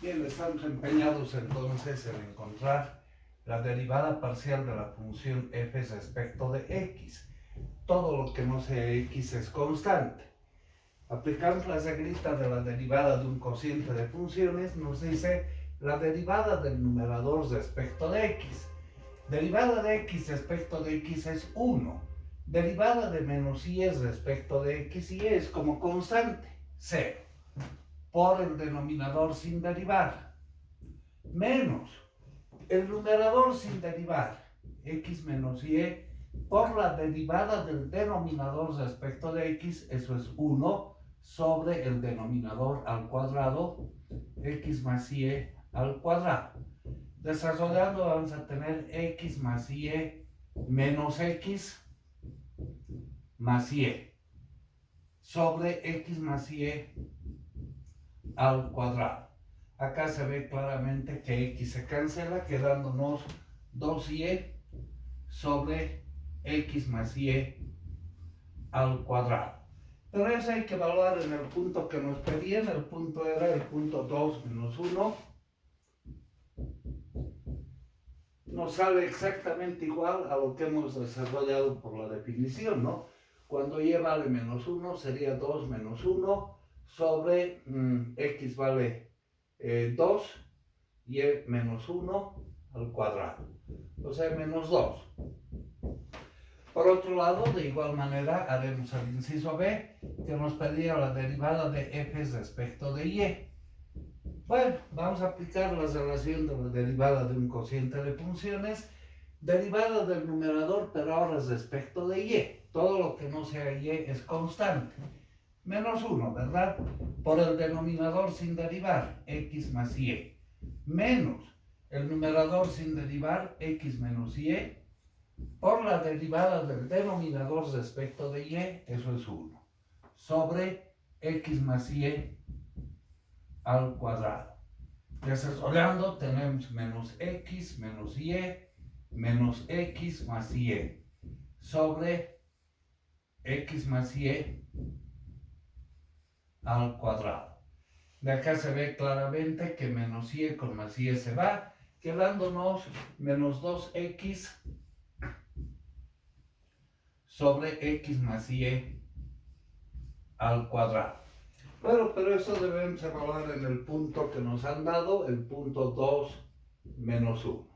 Bien, estamos empeñados entonces en encontrar la derivada parcial de la función f respecto de x. Todo lo que no sea x es constante. Aplicamos la reglita de la derivada de un cociente de funciones, nos dice la derivada del numerador respecto de x. Derivada de x respecto de x es 1. Derivada de menos y respecto de x y es como constante, 0. Por el denominador sin derivar, menos el numerador sin derivar, x menos y, por la derivada del denominador respecto de x, eso es 1, sobre el denominador al cuadrado, x más y al cuadrado. Desarrollando vamos a tener x más y menos x más y, sobre x más y al cuadrado. Acá se ve claramente que x se cancela, quedándonos 2y sobre x más y al cuadrado. Pero eso hay que evaluar en el punto que nos pedían. El punto era el punto 2 menos 1. Nos sale exactamente igual a lo que hemos desarrollado por la definición, ¿no? Cuando y vale menos 1 sería 2 menos 1 sobre x vale 2 y menos 1 al cuadrado, o sea, menos 2. Por otro lado, de igual manera, haremos el inciso B, que nos pedía la derivada de f respecto de y. Bueno, vamos a aplicar la relación de la derivada de un cociente de funciones, derivada del numerador, pero ahora respecto de y. Todo lo que no sea y es constante. Menos 1, ¿verdad? Por el denominador sin derivar, x más y. Menos el numerador sin derivar, x menos y. Por la derivada del denominador respecto de y, eso es 1. Sobre x más y al cuadrado. Desarrollando tenemos menos x menos y menos x más y sobre x más y al cuadrado. De acá se ve claramente que menos y con más y se va, quedándonos menos 2x sobre x más y al cuadrado. Bueno, pero eso debemos evaluar en el punto que nos han dado, el punto 2 menos 1.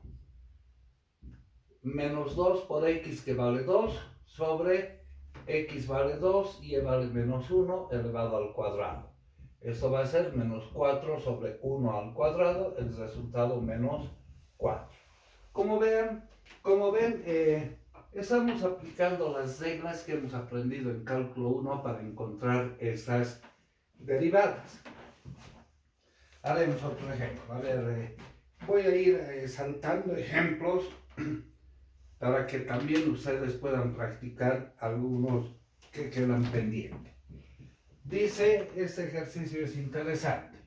Menos 2 por x que vale 2 sobre x vale 2 y vale menos 1 elevado al cuadrado. Esto va a ser menos 4 sobre 1 al cuadrado, el resultado menos 4. Como ven, estamos aplicando las reglas que hemos aprendido en cálculo 1 para encontrar estas derivadas. Haremos otro ejemplo. A ver, voy a ir saltando ejemplos para que también ustedes puedan practicar algunos que quedan pendientes. Dice, este ejercicio es interesante.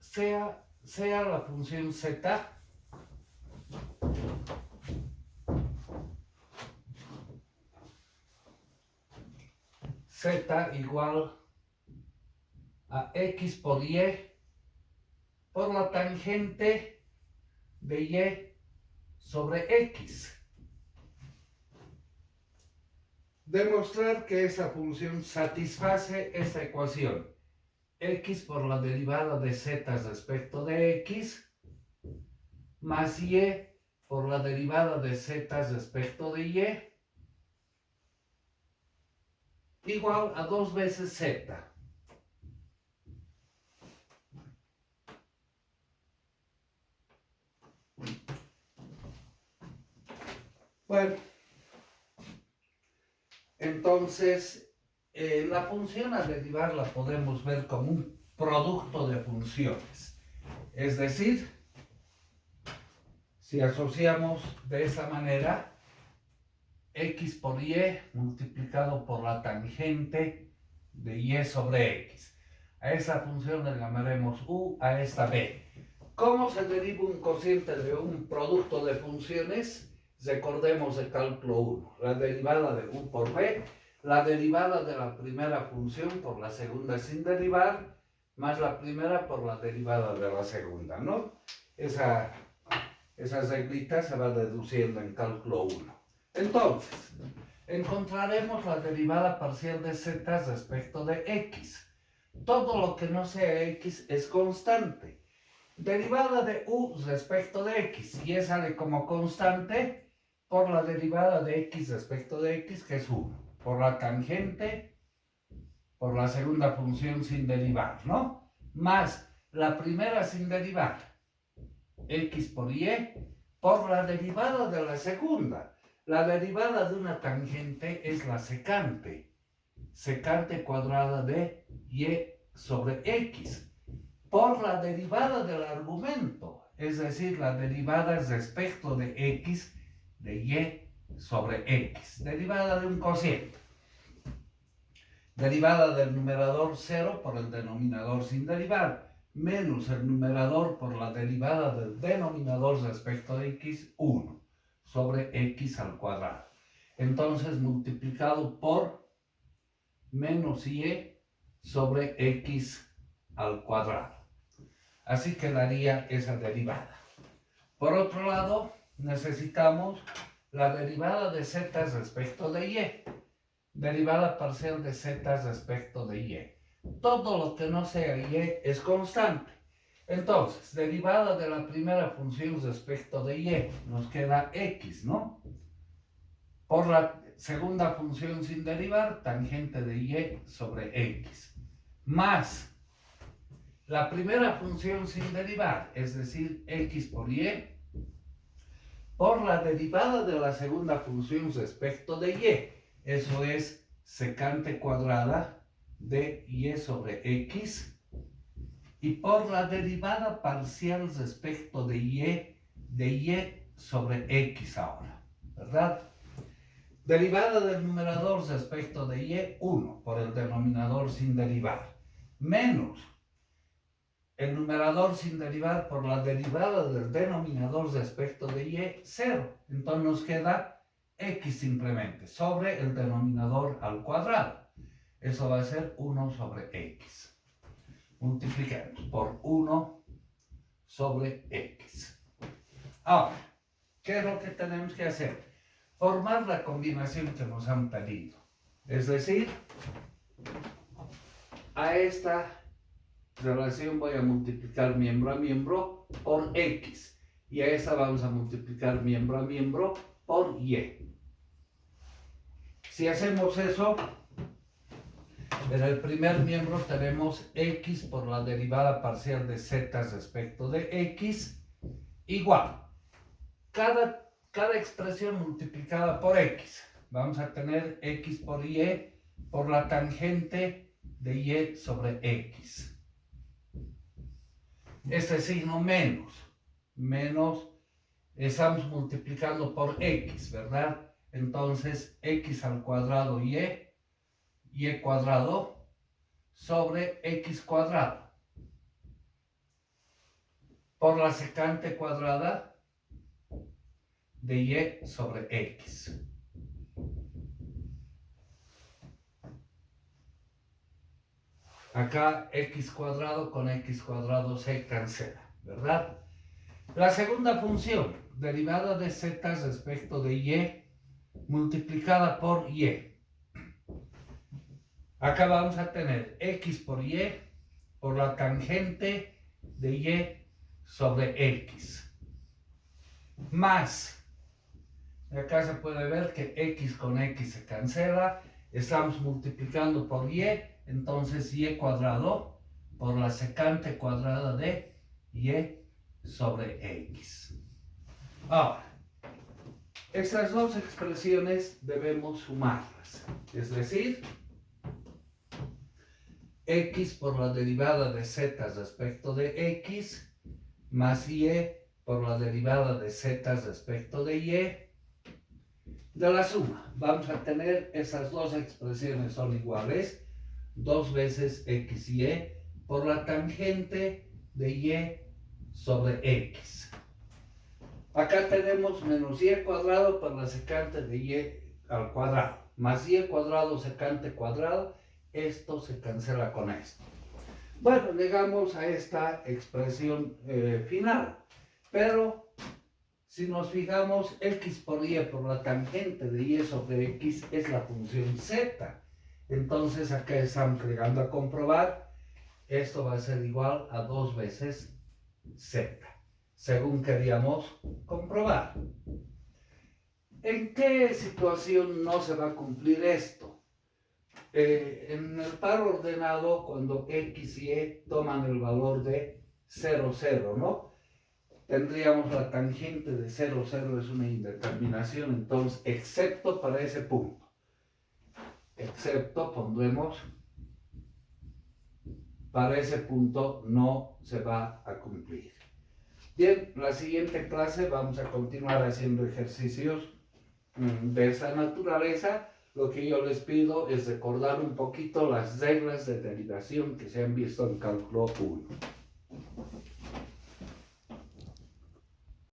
Sea la función z igual a x por y por la tangente de y sobre x. Demostrar que esa función satisface esta ecuación. X por la derivada de z respecto de x más y por la derivada de z respecto de y igual a 2 veces z. Bueno, entonces la función a derivar la podemos ver como un producto de funciones. Es decir, si asociamos de esa manera x por y multiplicado por la tangente de y sobre x. A esa función le llamaremos u, a esta b. ¿Cómo se deriva un cociente de un producto de funciones? Recordemos el cálculo 1. La derivada de u por b la derivada de la primera función por la segunda sin derivar, más la primera por la derivada de la segunda, ¿no? Esa reglita se va deduciendo en cálculo 1. Entonces, encontraremos la derivada parcial de z respecto de x. Todo lo que no sea x es constante. Derivada de u respecto de x, y sale como constante por la derivada de x respecto de x, que es 1, por la tangente, por la segunda función sin derivar, ¿no? Más la primera sin derivar, x por y, por la derivada de la segunda. La derivada de una tangente es la secante, secante cuadrada de y sobre x, por la derivada del argumento, es decir, la derivada respecto de x de y sobre x, derivada de un cociente. Derivada del numerador 0 por el denominador sin derivar, menos el numerador por la derivada del denominador respecto de x, 1, sobre x al cuadrado. Entonces, multiplicado por menos y sobre x al cuadrado. Así quedaría esa derivada. Por otro lado, necesitamos la derivada de z respecto de y. Derivada parcial de z respecto de y. Todo lo que no sea y es constante. Entonces, derivada de la primera función respecto de y, nos queda x, ¿no? Por la segunda función sin derivar, tangente de y sobre x. Más la primera función sin derivar, es decir, x por y, por la derivada de la segunda función respecto de y. Eso es secante cuadrada de y sobre x, y por la derivada parcial respecto de y sobre x ahora, ¿verdad? Derivada del numerador respecto de y, 1, por el denominador sin derivar, menos el numerador sin derivar por la derivada del denominador respecto de y, 0. Entonces nos queda x simplemente sobre el denominador al cuadrado. Eso va a ser 1 sobre x. Multipliquemos por 1 sobre x. Ahora, ¿qué es lo que tenemos que hacer? Formar la combinación que nos han pedido. Es decir, a esta relación voy a multiplicar miembro a miembro por x, y a esta vamos a multiplicar miembro a miembro por y. Si hacemos eso, en el primer miembro tenemos x por la derivada parcial de z respecto de x, igual cada expresión multiplicada por x. Vamos a tener x por y por la tangente de y sobre x. Este signo menos, estamos multiplicando por x, ¿verdad? Entonces, x al cuadrado y cuadrado sobre x cuadrado, por la secante cuadrada de y sobre x. Acá x cuadrado con x cuadrado se cancela, ¿verdad? La segunda función, derivada de z respecto de y, multiplicada por y. Acá vamos a tener x por y por la tangente de y sobre x. Más, acá se puede ver que x con x se cancela, estamos multiplicando por y, entonces y cuadrado por la secante cuadrada de y sobre x. Ahora, estas dos expresiones debemos sumarlas, es decir, x por la derivada de z respecto de x más y por la derivada de z respecto de y. De la suma, vamos a tener esas dos expresiones son iguales, 2 veces x y por la tangente de y sobre x. Acá tenemos menos y cuadrado por la secante de y al cuadrado, más y cuadrado secante cuadrado, esto se cancela con esto. Bueno, llegamos a esta expresión final, pero si nos fijamos, x por y por la tangente de y sobre x es la función z. Entonces acá estamos llegando a comprobar, esto va a ser igual a 2 veces z, según queríamos comprobar. ¿En qué situación no se va a cumplir esto? En el par ordenado, cuando x y y toman el valor de 0, 0, ¿no? Tendríamos la tangente de 0, 0 es una indeterminación, entonces, excepto para ese punto. Excepto, pondremos, para ese punto no se va a cumplir. Bien, la siguiente clase vamos a continuar haciendo ejercicios de esa naturaleza. Lo que yo les pido es recordar un poquito las reglas de derivación que se han visto en cálculo 1.